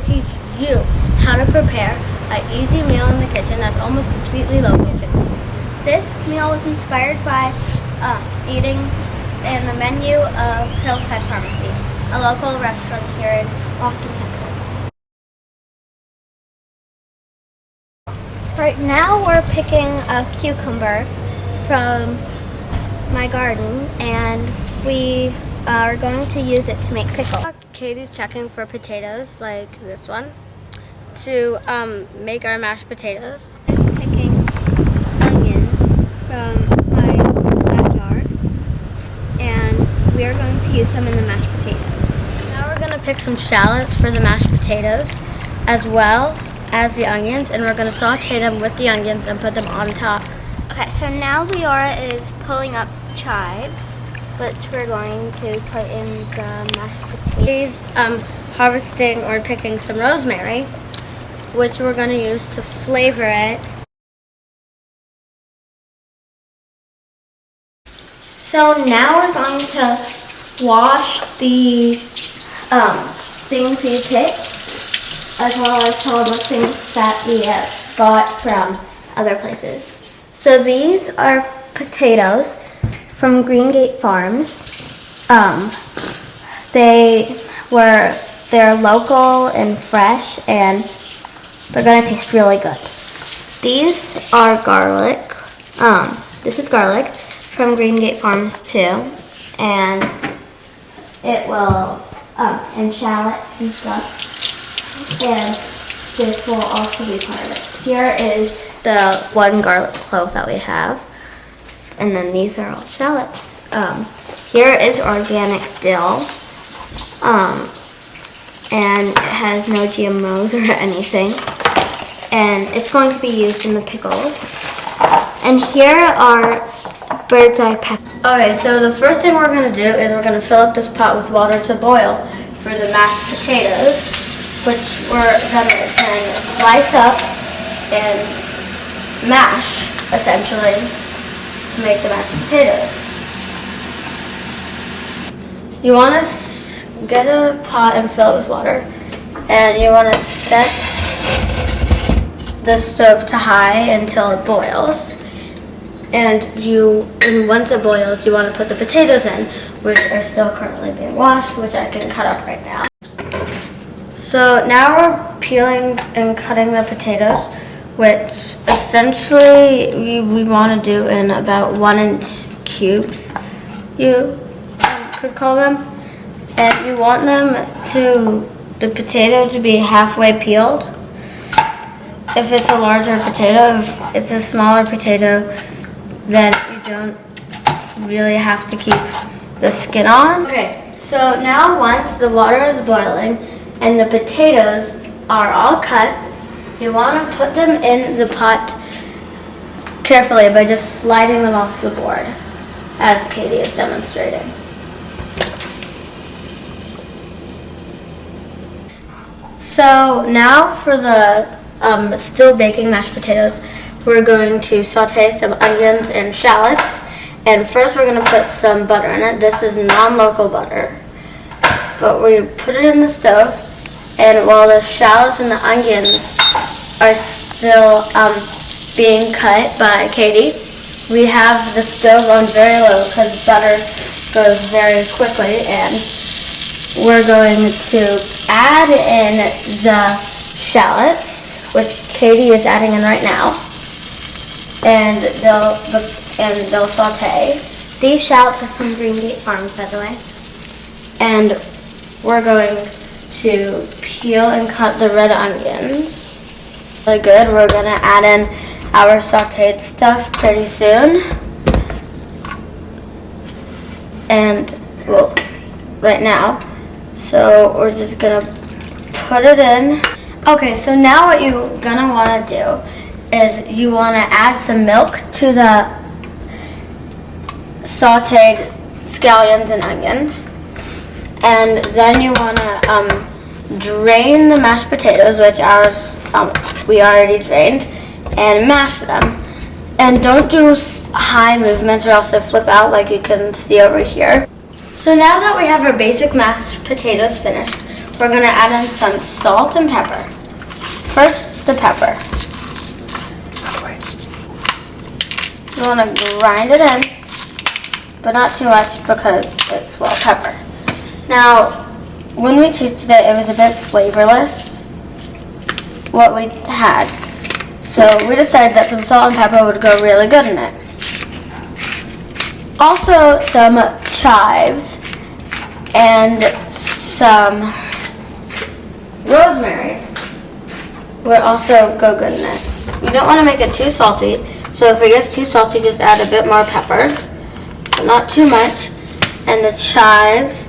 teach you how to prepare an easy meal in the kitchen that's almost completely low kitchen. This meal was inspired by eating in the menu of Hillside Pharmacy, a local restaurant here in Austin, Texas. Right now we're picking a cucumber from my garden and we are going to use it to make pickle. Katie's checking for potatoes like this one to make our mashed potatoes. I'm picking onions from my backyard and we are going to use them in the mashed potatoes. Now we're going to pick some shallots for the mashed potatoes as well as the onions, and we're going to saute them with the onions and put them on top. Okay, so now LIra is pulling up chives, which we're going to put in the mashed potatoes. She's harvesting or picking some rosemary, which we're going to use to flavor it. So now we're going to wash the things we picked, as well as some of the things that we got from other places. So these are potatoes from Greengate Farms. They're local and fresh, and they're gonna taste really good. These are garlic. This is garlic from Greengate Farms too, and it will and shallots and stuff. And this will also be part of it. Here is the one garlic clove that we have. And then these are all shallots. Here is organic dill. And it has no GMOs or anything. And it's going to be used in the pickles. And here are bird's eye peppers. Okay, so the first thing we're going to do is we're going to fill up this pot with water to boil for the mashed potatoes, which we're going to then slice up and mash, essentially, to make the mashed potatoes. You want to get a pot and fill it with water, and you want to set the stove to high until it boils. And once it boils, you want to put the potatoes in, which are still currently being washed, which I can cut up right now. So now we're peeling and cutting the potatoes, which essentially we want to do in about 1-inch cubes, you could call them. And you want the potato to be halfway peeled. If it's a larger potato, if it's a smaller potato, then you don't really have to keep the skin on. Okay, so now once the water is boiling and the potatoes are all cut, you want to put them in the pot carefully by just sliding them off the board, as Katie is demonstrating. So now for the still baking mashed potatoes, we're going to saute some onions and shallots. And first we're going to put some butter in it. This is non-local butter. But we put it in the stove, and while the shallots and the onions are still being cut by Katie, we have the stove on very low because butter goes very quickly, and we're going to add in the shallots, which Katie is adding in right now, and they'll saute. These shallots are from Greengate Farms, by the way. And we're going to peel and cut the red onions. Really good. We're going to add in our sauteed stuff pretty soon. And, well, right now. So we're just going to put it in. Okay, so now what you're going to want to do is you want to add some milk to the sauteed scallions and onions. And then you want to drain the mashed potatoes, which ours we already drained, and mash them. And don't do high movements or else they'll flip out like you can see over here. So now that we have our basic mashed potatoes finished, we're gonna add in some salt and pepper. First, the pepper. You wanna grind it in, but not too much because it's, well, pepper. Now, when we tasted it, it was a bit flavorless, what we had. So we decided that some salt and pepper would go really good in it. Also, some chives and some rosemary would also go good in it. You don't want to make it too salty, so if it gets too salty, just add a bit more pepper, but not too much. And the chives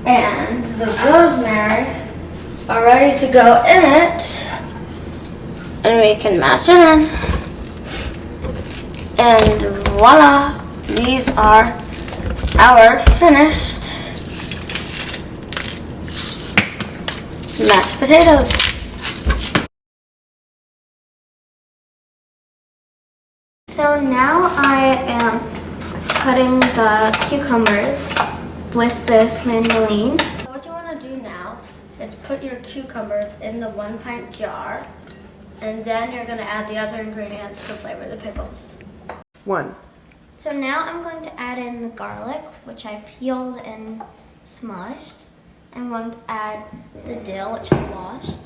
and the rosemary are ready to go in it, and we can mash it in. And voila! These are our finished mashed potatoes. So now I am cutting the cucumbers with this mandolin. So what you want to do now is put your cucumbers in the 1 pint jar, and then you're going to add the other ingredients to flavor the pickles. 1. So now I'm going to add in the garlic, which I peeled and smushed. I'm going to add the dill, which I washed.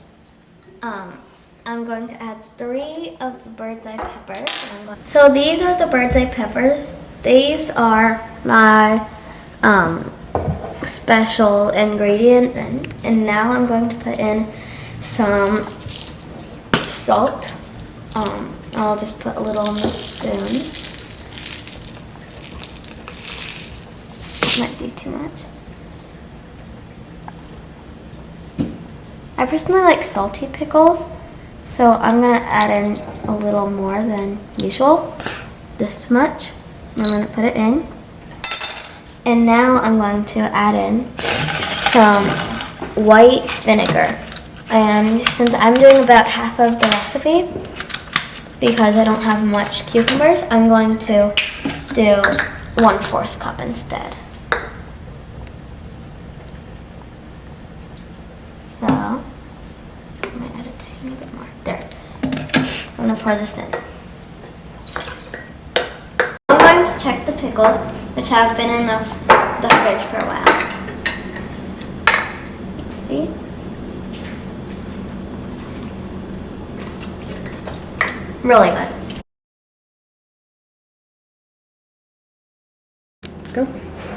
I'm going to add 3 of the bird's eye peppers. So these are the bird's eye peppers. These are my special ingredient. And now I'm going to put in some salt. I'll just put a little on the spoon. Might be too much. I personally like salty pickles, so I'm gonna add in a little more than usual. This much. I'm gonna put it in. And now I'm going to add in some white vinegar. And since I'm doing about half of the recipe, because I don't have much cucumbers, I'm going to do 1/4 cup instead. So, I might add a tiny bit more. There. I'm going to pour this in. I'm going to check the pickles, which have been in the fridge for a while. See? Really good. Go.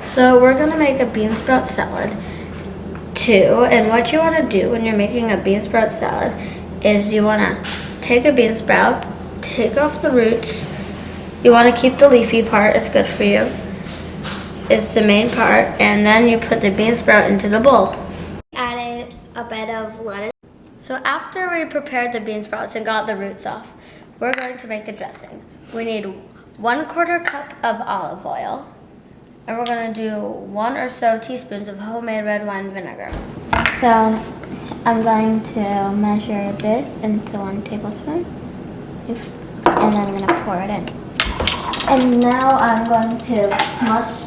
So we're going to make a bean sprout salad too, and what you want to do when you're making a bean sprout salad is you want to take a bean sprout, take off the roots. You want to keep the leafy part, it's good for you. It's the main part, and then you put the bean sprout into the bowl. Added a bit of lettuce. So after we prepared the bean sprouts and got the roots off, we're going to make the dressing. We need 1/4 cup of olive oil, and we're going to do 1 or so teaspoons of homemade red wine vinegar. So I'm going to measure this into 1 tablespoon. Oops. And then I'm going to pour it in. And now I'm going to smush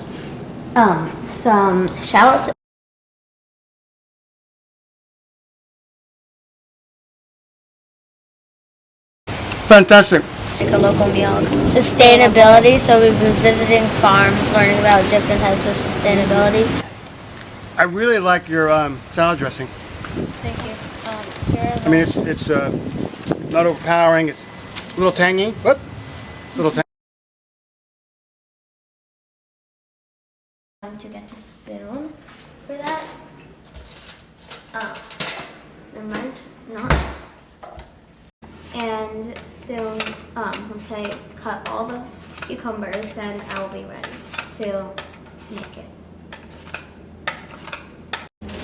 some shallots. Fantastic. Like a local meal. Sustainability, so we've been visiting farms, learning about different types of sustainability. I really like your salad dressing. Thank you. I mean, it's not overpowering. It's a little tangy. Whoop. It's a little tangy. I'm going to get a spoon for that. Oh, never mind. Not. And so once I cut all the cucumbers, then I will be ready to make it.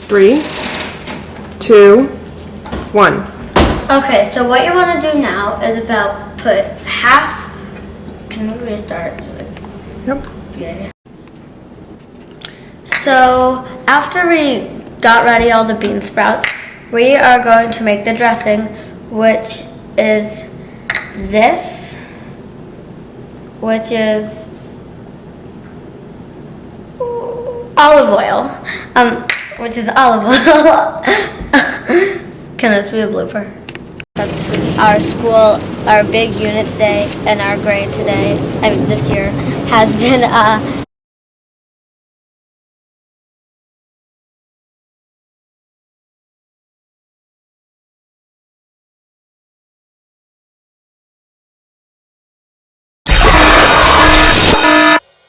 3, 2, 1. Okay, so what you want to do now is about put half. Can we restart? Yep. Yeah. So after we got ready all the bean sprouts, we are going to make the dressing, which is this, which is olive oil. which is olive oil. Can this be a blooper? Our school, our big unit today and our grade today, this year, has been